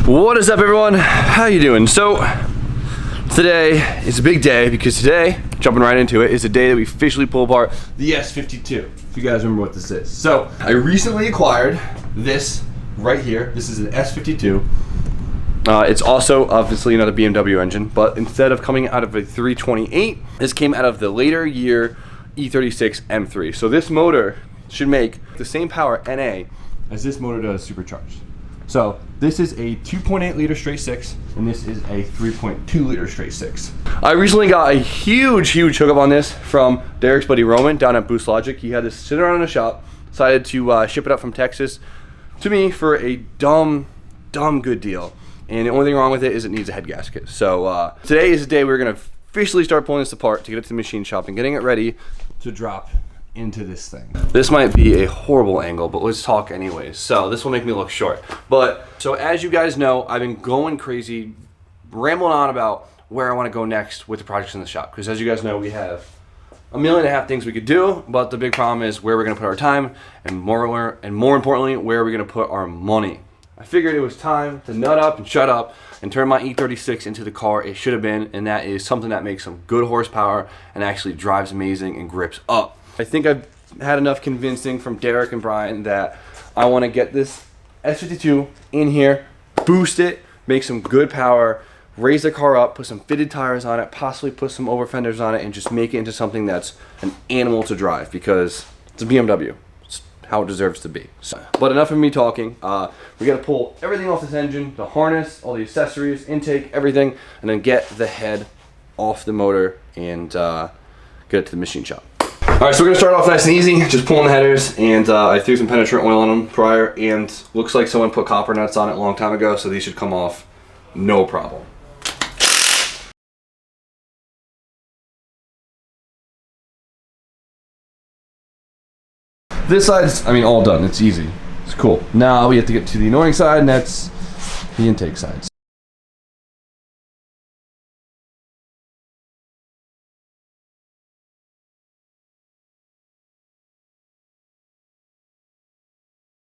What is up, everyone? How you doing? So today is a big day because today, jumping right into it, is the day that we officially pull apart the S52. If you guys remember what this is. So I recently acquired this right here. This is an S52. It's also obviously another BMW engine, but instead of coming out of a 328, this came out of the later year E36 M3. So this motor should make the same power NA as this motor does supercharged. So this is a 2.8 liter straight six, and this is a 3.2 liter straight six. I recently got a huge hookup on this from Derek's buddy Roman down at Boost Logic. He had this sitting around in the shop, decided to ship it up from Texas to me for a dumb good deal. And the only thing wrong with it is it needs a head gasket. So today is the day we're gonna officially start pulling this apart to get it to the machine shop and getting it ready to drop into this thing. This might be a horrible angle, but let's talk anyways. So this will make me look short. But so as you guys know, I've been going crazy, rambling on about where I want to go next with the projects in the shop. Because as you guys know, we have 1.5 million things we could do, but the big problem is where we're gonna put our time, and more importantly, where we're gonna put our money. I figured it was time to nut up and shut up and turn my E36 into the car it should have been, and that is something that makes some good horsepower and actually drives amazing and grips up. I think I've had enough convincing from Derek and Brian that I want to get this S52 in here, boost it, make some good power, raise the car up, put some fitted tires on it, possibly put some over fenders on it, and just make it into something that's an animal to drive, because it's a BMW. It's how it deserves to be. So, but enough of me talking. We got to pull everything off this engine, the harness, all the accessories, intake, everything, and then get the head off the motor and get it to the machine shop. All right, so we're gonna start off nice and easy, just pulling the headers, and I threw some penetrant oil on them prior, and looks like someone put copper nuts on it a long time ago, so these should come off no problem. This side's, all done, it's easy, it's cool. Now we have to get to the annoying side, and that's the intake side.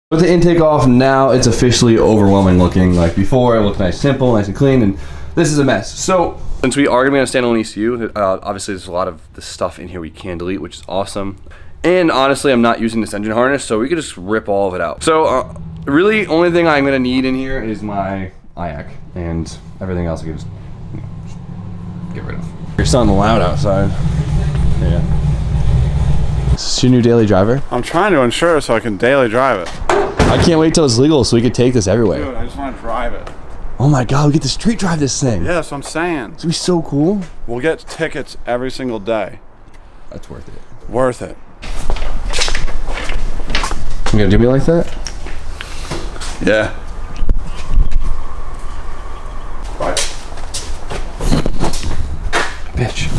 With the intake off, now it's officially overwhelming looking. Like before, it looked nice, simple, nice and clean, and this is a mess. So, since we are gonna be on a standalone ECU, obviously there's a lot of the stuff in here we can delete, which is awesome. And honestly, I'm not using this engine harness, so we could just rip all of it out. So, really, only thing I'm gonna need in here is my IAC, and everything else I can just get rid of. You're sounding loud outside. Yeah. Is this your new daily driver? I'm trying to insure it so I can daily drive it. I can't wait till it's legal so we can take this everywhere. Dude, I just want to drive it. Oh my God, we get to street drive this thing. Yeah, that's what I'm saying. It's gonna be so cool. We'll get tickets every single day. That's worth it. Worth it. You gonna do me like that? Yeah. Bye. Bitch.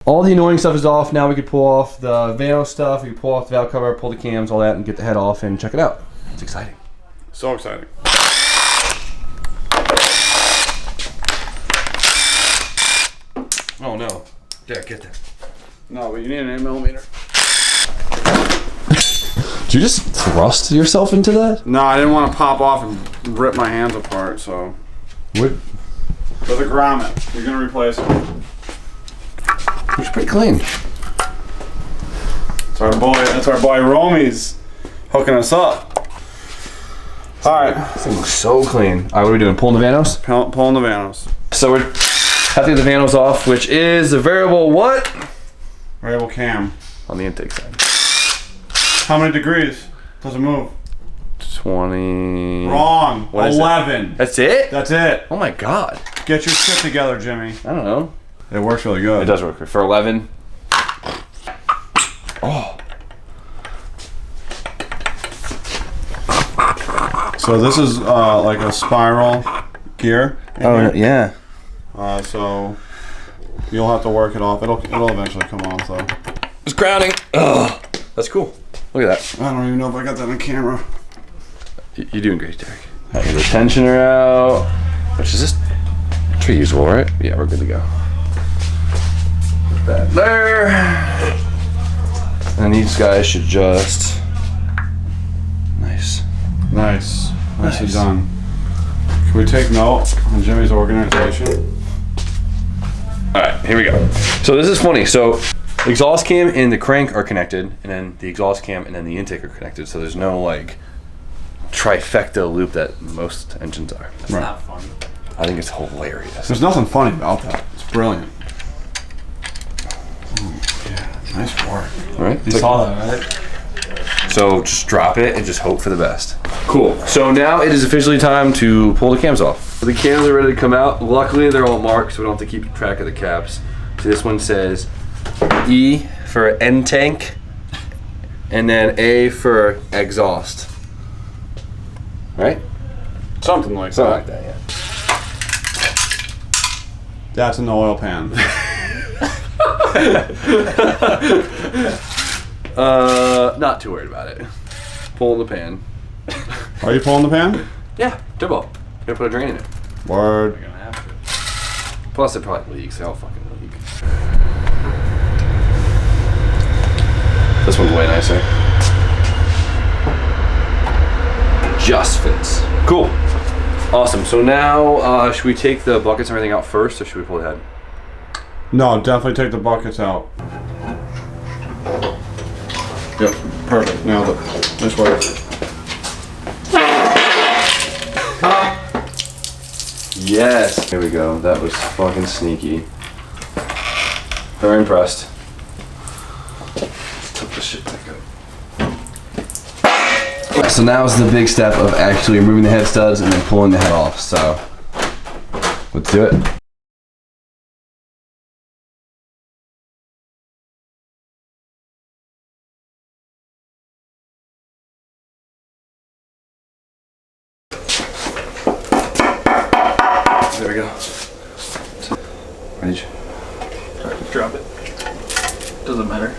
All the annoying stuff is off. Now we can pull off the Vano stuff, we can pull off the valve cover, pull the cams, all that, and get the head off and check it out. It's exciting. So exciting. Oh no. Derek, get that. No, but you need an 8mm. Did you just thrust yourself into that? No, I didn't want to pop off and rip my hands apart, so. What? There's a grommet. You're going to replace it. It's pretty clean. That's our boy Romy's hooking us up. Alright. This thing looks so clean. Alright, what are we doing? Pulling the Vanos? Pulling the Vanos. So we're have to get the Vanos off, which is a variable what? Variable cam. On the intake side. How many degrees does it move? 20. Wrong. What 11. That's it? That's it. Oh my God. Get your shit together, Jimmy. I don't know. It works really good. It does work for 11. Oh. So this is like a spiral gear. Oh yeah. So you'll have to work it off. It'll eventually come off though. It's grounding. Oh, that's cool. Look at that. I don't even know if I got that on camera. You're doing great, Derek. Got the tensioner out. Which is just pretty usable, right? Yeah, we're good to go. Put that there. And these guys should just... Nice. Nicely Nice. done. Can we take note on Jimmy's organization? Alright, here we go. So this is funny. So the exhaust cam and the crank are connected, and then the exhaust cam and then the intake are connected. So there's no like trifecta loop that most engines are. That's not fun. I think it's hilarious. There's nothing funny about that. It's brilliant. Yeah, nice work. Right? You saw that, right? So just drop it and just hope for the best. Cool. So now it is officially time to pull the cams off. The cams are ready to come out. Luckily they're all marked so we don't have to keep track of the caps. So this one says E for end tank and then A for exhaust. Right? Something like Something like that. that, yeah. That's an oil pan. Not too worried about it. Pulling the pan. Are you pulling the pan? Yeah, turbo. Gonna put a drain in it. Word. You're gonna have to. Plus it probably leaks. They all fucking leak. This one's way nicer. Just fits. Cool. Awesome. So now, should we take the buckets and everything out first, or should we pull the head? No, definitely take the buckets out. Yep, perfect. Nailed it. Nice work. Yes. Here we go. That was fucking sneaky. Very impressed. Just took the shit back up. So now is the big step of actually removing the head studs and then pulling the head off. So let's do it. There we go. Ready? Drop it. Doesn't matter.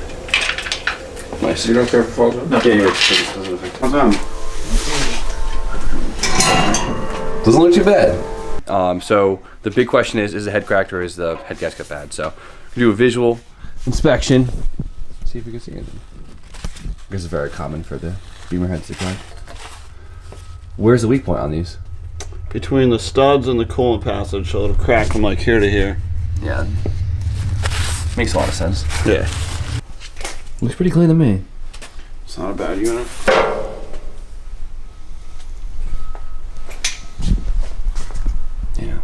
Nice. So you don't care if it falls out? No. Yeah, it doesn't affect it. What's on? Doesn't look too bad. So the big question is the head cracked or is the head gasket bad? So we do a visual inspection. See if we can see anything. This is very common for the beamer heads to crack. Where's the weak point on these? Between the studs and the coolant passage, so it'll crack from like here to here. Yeah. Makes a lot of sense. Yeah. Looks pretty clean to me. It's not a bad unit. Yeah.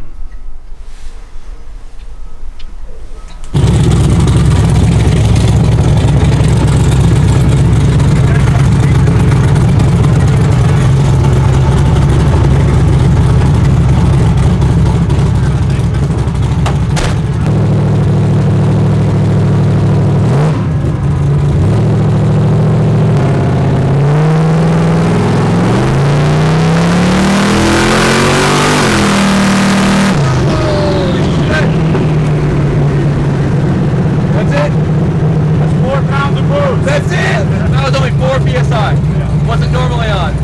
That's it! That was only 4 PSI. Yeah. What's it normally on?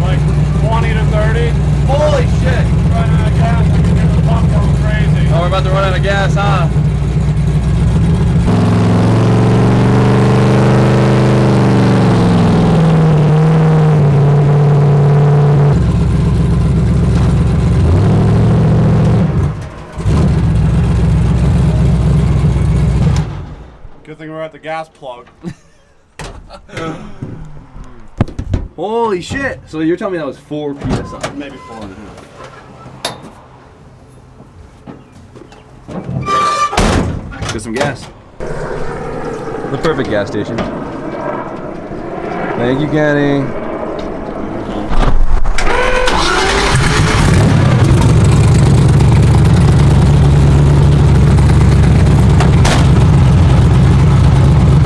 Like 20 to 30. Holy shit! Running out of gas, I can hear the pump going crazy. Oh, we're about to run out of gas, huh? Good thing we're at the gas plug. Holy shit! So you're telling me that was 4 PSI? Maybe 4.5. Get some gas. The perfect gas station. Thank you, Kenny.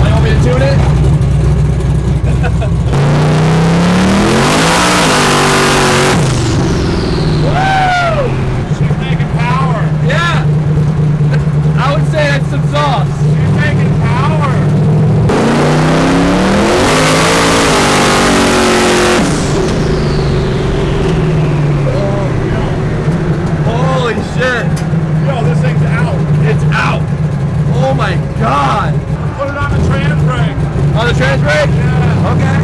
You want me to tune it? She's making power. Yeah! I would say that's some sauce. She's making power. fast brake? Yeah. Okay.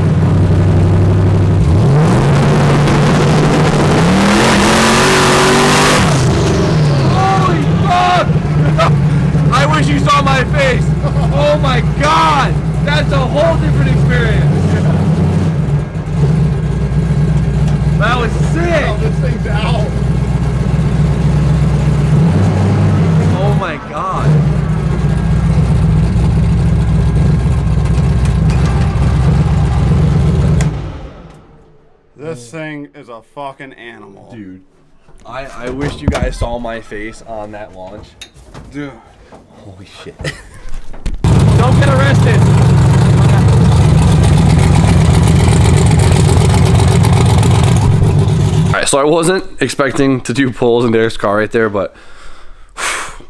Holy fuck! I wish you saw my face. Oh my god! That's a whole different experience. That was sick. Oh, this thing's out. Oh my god. This thing is a fucking animal. Dude, I wish you guys saw my face on that launch. Dude. Holy shit. Don't get arrested. Alright, so I wasn't expecting to do pulls in Derek's car right there, but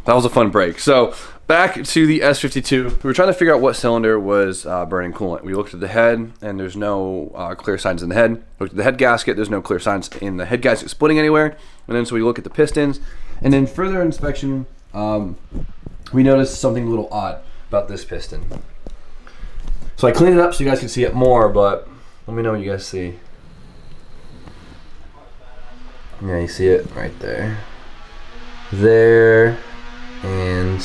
that was a fun break. So back to the S52. We were trying to figure out what cylinder was burning coolant. We looked at the head, and there's no clear signs in the head. Looked at the head gasket, there's no clear signs in the head gasket splitting anywhere. And then so we look at the pistons, and then further inspection, we noticed something a little odd about this piston. So I cleaned it up so you guys can see it more, but let me know what you guys see. Yeah, you see it right there. There, and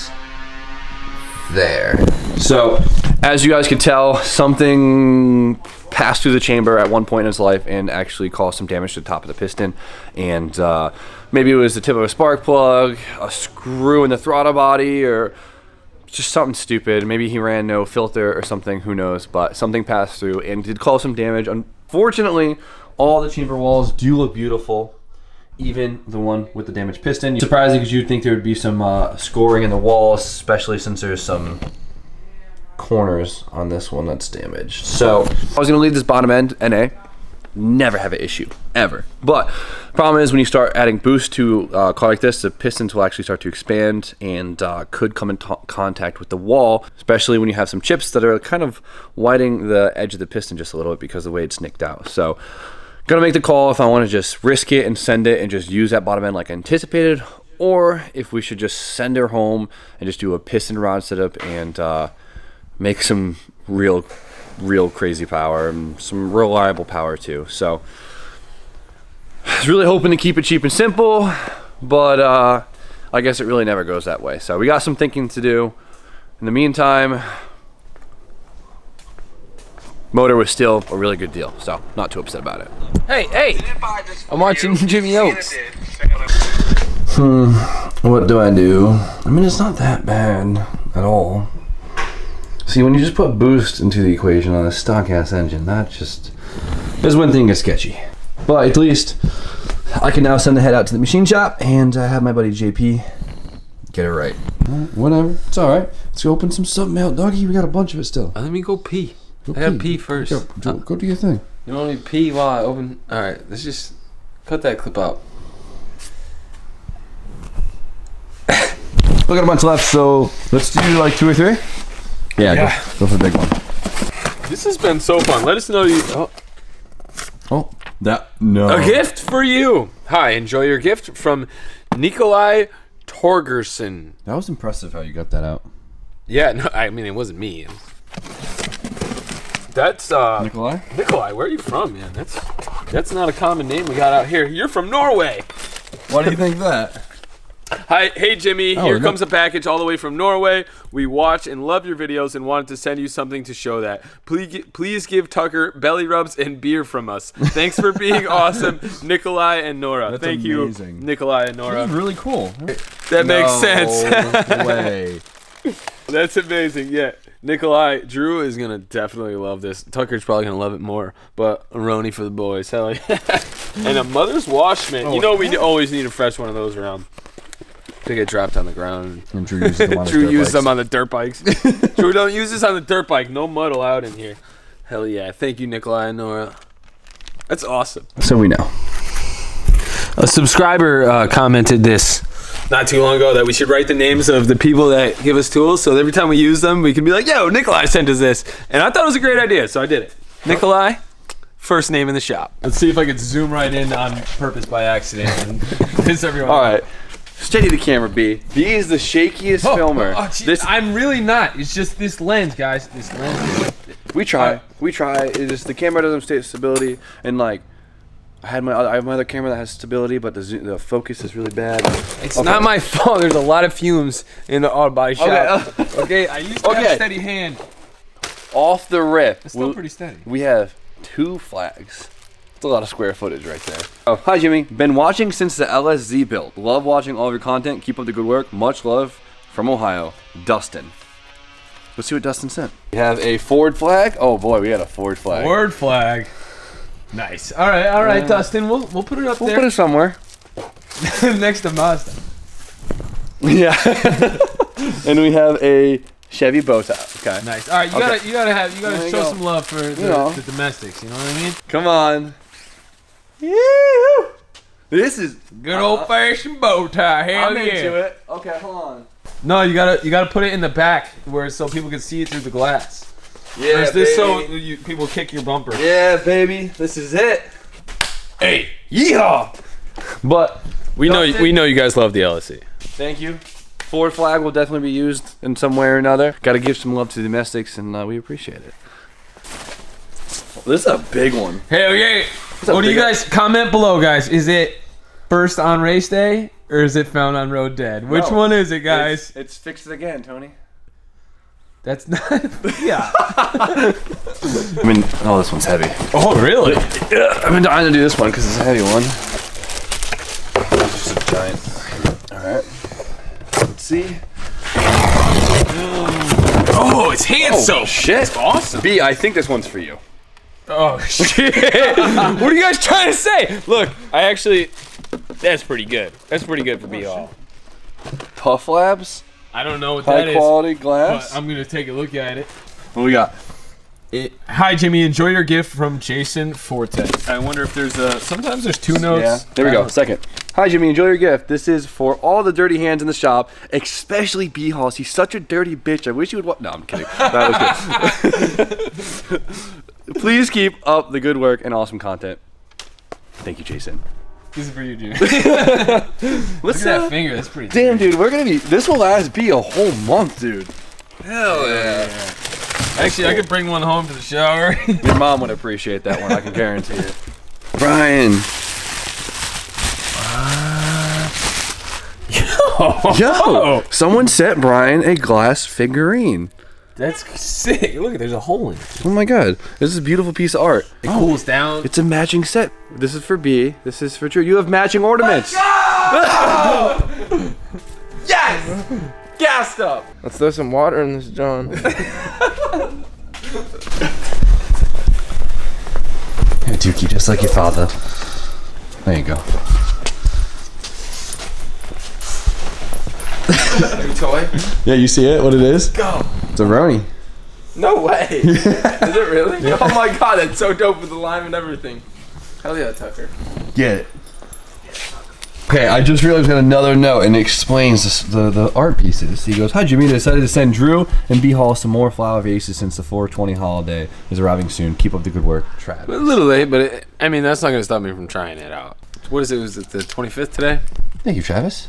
there. So, as you guys can tell, something passed through the chamber at one point in its life and actually caused some damage to the top of the piston. And maybe it was the tip of a spark plug, a screw in the throttle body, or just something stupid. Maybe he ran no filter or something, who knows. But something passed through and did cause some damage. Unfortunately, all the chamber walls do look beautiful. Even the one with the damaged piston. Surprising because you'd think there would be some scoring in the wall, especially since there's some corners on this one that's damaged. So I was gonna leave this bottom end NA, never have an issue, ever. But the problem is when you start adding boost to a car like this, the pistons will actually start to expand and could come in contact with the wall, especially when you have some chips that are kind of widening the edge of the piston just a little bit because of the way it's nicked out. So gonna make the call if I want to just risk it and send it and just use that bottom end like I anticipated, or if we should just send her home and just do a piston rod setup and make some real crazy power and some reliable power too. So I was really hoping to keep it cheap and simple, but I guess it really never goes that way. So we got some thinking to do. In the meantime, motor was still a really good deal, so not too upset about it. Hey, I'm watching Jimmy Oaks. What do I do? I mean, it's not that bad at all. See, when you just put boost into the equation on a stock ass engine, that just is when things get sketchy. But at least I can now send the head out to the machine shop and have my buddy JP get it right. Whatever, it's all right. Let's go open some sub mail, doggy. We got a bunch of it still. Let me go pee. Go I gotta pee first. Go do your thing. You want me to pee while I open? Alright, let's just cut that clip out. We got a bunch left, so let's do like 2 or 3. Yeah. Go for the big one. This has been so fun. Let us know you. No. A gift for you. Hi, enjoy your gift from Nikolai Torgerson. That was impressive how you got that out. Yeah, no, I mean it wasn't me. That's Nikolai? Nikolai, where are you from, man? That's not a common name we got out here. You're from Norway. Why do you think that? Hi, hey Jimmy, here comes a package all the way from Norway. We watch and love your videos and wanted to send you something to show that. Please give Tucker belly rubs and beer from us. Thanks for being awesome, Nikolai and Nora. That's Thank amazing. you, Nikolai and Nora. That's really cool. That makes sense. No way. That's amazing, yeah. Nikolai, Drew is going to definitely love this. Tucker's probably going to love it more, but a Roni for the boys, hell yeah. And a mother's wash mitt. You know we always need a fresh one of those around. To get dropped on the ground. And Drew uses them on Drew uses them on the dirt bikes. Drew, don't use this on the dirt bike. No mud allowed in here. Hell yeah. Thank you, Nikolai and Nora. That's awesome. So we know. A subscriber commented this not too long ago that we should write the names of the people that give us tools, so every time we use them, we can be like, yo, Nikolai sent us this. And I thought it was a great idea, so I did it. Nikolai, first name in the shop. Let's see if I can zoom right in on purpose by accident and piss everyone All off. right. Steady the camera, B. B is the shakiest filmer. I'm really not. It's just this lens, guys. This lens. We try. It just the camera doesn't stay at stability, and like I have my other camera that has stability, but the focus is really bad. It's not my fault. There's a lot of fumes in the auto body shop. Okay, I used to have a steady hand. Off the rip. It's still pretty steady. We have 2 flags. It's a lot of square footage right there. Oh, hi Jimmy. Been watching since the LSZ build. Love watching all of your content. Keep up the good work. Much love from Ohio, Dustin. Let's see what Dustin sent. We have a Ford flag. Oh boy, we got a Ford flag. Ford flag. Nice. All right, Dustin. We'll put it up We'll there put it somewhere. next to Mazda. Yeah. And we have a Chevy bow tie. Okay. Nice. All right, you gotta show some love for the domestics. You know what I mean? Come on. Yee-hoo. This is Good old fashioned bow tie. Hell I'm yeah. into it. Okay, hold on. No, you gotta put it in the back where so people can see it through the glass. Yeah, Or is this baby. so people kick your bumper? Yeah, baby. This is it. Hey. Yeehaw. But We know you guys love the LSE. thank you. Ford flag will definitely be used in some way or another. Got to give some love to the domestics, and we appreciate it. This is a big one. Hell yeah. a What do you big- guys comment below, guys? Is it first on race day or is it found on road dead? Which No. one is it, guys? It's fixed it again, Tony. That's not. Yeah. I mean, oh, this one's heavy. Oh, really? Yeah, I've been dying to do this one because it's a heavy one. It's just a giant. All right. Let's see. Oh, it's hand soap. Shit. That's awesome. B, I think this one's for you. Oh, shit. What are you guys trying to say? Look, that's pretty good. That's pretty good for B-Hall. Puff Labs, I don't know what that high is, quality but glass. I'm going to take a look at it. What we got? Hi, Jimmy. Enjoy your gift from Jason Forte. I wonder if there's sometimes there's 2 notes. Yeah, there we go. Second. Hi, Jimmy. Enjoy your gift. This is for all the dirty hands in the shop, especially B-Halls. He's such a dirty bitch. I wish you would. No, I'm kidding. That was good. Please keep up the good work and awesome content. Thank you, Jason. This is for you, Jimmy. Let's Look at that finger. That's pretty. Damn, dude. We're gonna be. This will last be a whole month, dude. Hell yeah. Actually, I could bring one home to the shower. Your mom would appreciate that one. I can guarantee it. Brian. Yo, someone sent Brian a glass figurine. That's sick. Look, there's a hole in it. Oh my god, this is a beautiful piece of art. It cools down. It's a matching set. This is for B. This is for Drew. You have matching ornaments. Yes! Gassed up. Let's throw some water in this, John. Hey, Dookie, just like your father. There you go. New toy? Yeah, you see it? What it is? Go. It's a Roni. No way. Is it really? Oh my god, that's so dope with the lime and everything. Hell yeah, Tucker. Get it. Okay, I just realized we got another note, and it explains this, the art pieces. He goes, "Hi Jimmy, decided to send Drew and B Hall some more flower vases since the 420 holiday is arriving soon. Keep up the good work, Travis." A little late, but I mean, that's not going to stop me from trying it out. What is it? Was it the 25th today? Thank you, Travis.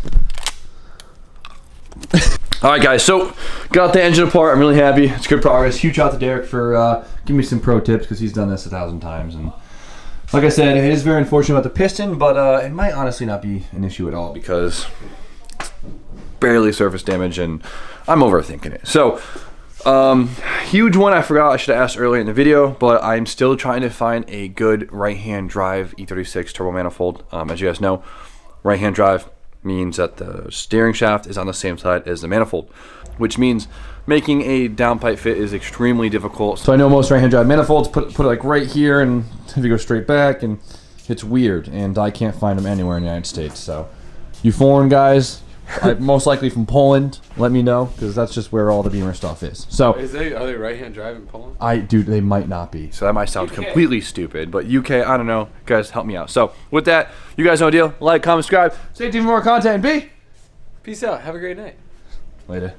All right, guys. So got the engine apart. I'm really happy. It's good progress. Huge shout out to Derek for giving me some pro tips because he's done this 1,000 times. And like I said, it is very unfortunate about the piston, but it might honestly not be an issue at all because barely surface damage, and I'm overthinking it. So huge one I forgot I should have asked earlier in the video, but I'm still trying to find a good right-hand drive E36 turbo manifold. As you guys know, right-hand drive means that the steering shaft is on the same side as the manifold, which means making a downpipe fit is extremely difficult. So I know most right-hand drive manifolds put it like right here, and if you go straight back, and it's weird, and I can't find them anywhere in the United States. So you foreign guys, most likely from Poland, let me know, because that's just where all the Beamer stuff is. So Are they right-hand drive in Poland? dude, they might not be. So that might sound completely stupid, but UK, I don't know. Guys, help me out. So with that, you guys know the deal. Like, comment, subscribe. Stay tuned for more content. And B. Peace out. Have a great night. Later.